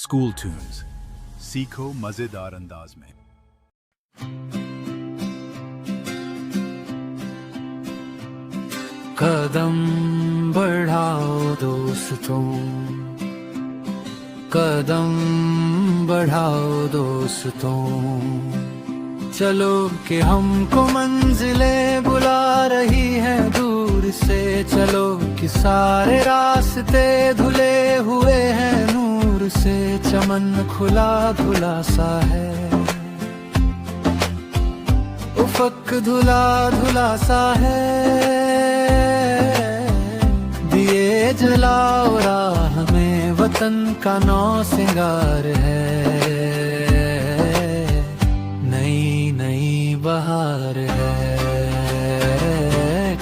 School tunes, सीखो मजेदार अंदाज में। कदम बढ़ाओ दोस्तों, कदम बढ़ाओ दोस्तों, चलो कि हमको मंजिलें बुला रही हैं दूर से। चलो कि सारे रास्ते धुले हुए हैं नूर से। चमन खुला धुला सा है, उफक धुला धुला सा है। दिए जलाओ राह में, वतन का नौ सिंगार है। नई नई बहार है।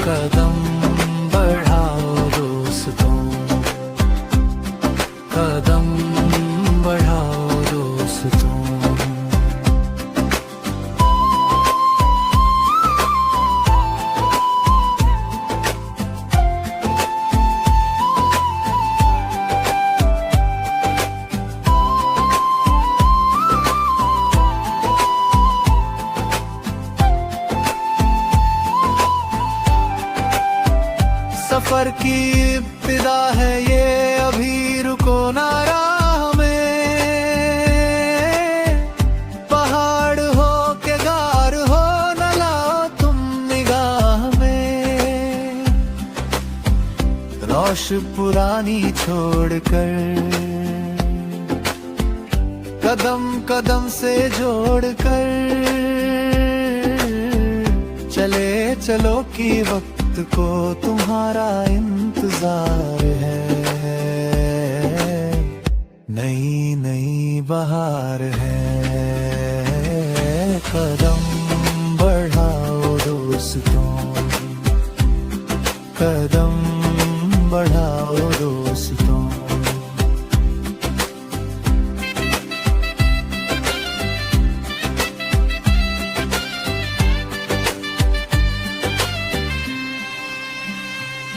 कदम बढ़ाओ दोस्तों, कदम बढ़ाओ दोस्तों। सफर की इब्तिदा है ये, अभी रुको ना राह में। पहाड़ हो के गार हो, न लाओ तुम निगाह में। रौश पुरानी छोड़कर, कदम कदम से जोड़कर, चले चलो कि वक्त को तुम्हारा इंतजार है। नई नई बहार है। कदम बढ़ाओ दोस्तों, कदम बढ़ाओ दोस्तों।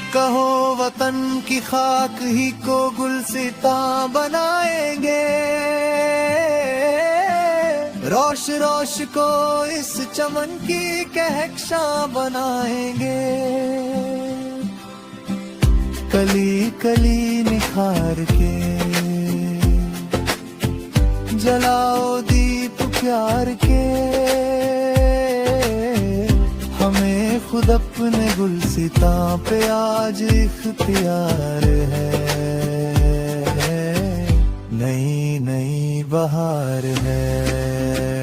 कहो वतन की खाक ही को गुलसिता बनाएंगे। रोश रोश को इस चमन की कहकशा बनाएंगे। कली कली निखार के, जलाओ दीप प्यार के। हमें खुद अपने गुलसिता पे आज इख्तियार है। नई नई बहार है।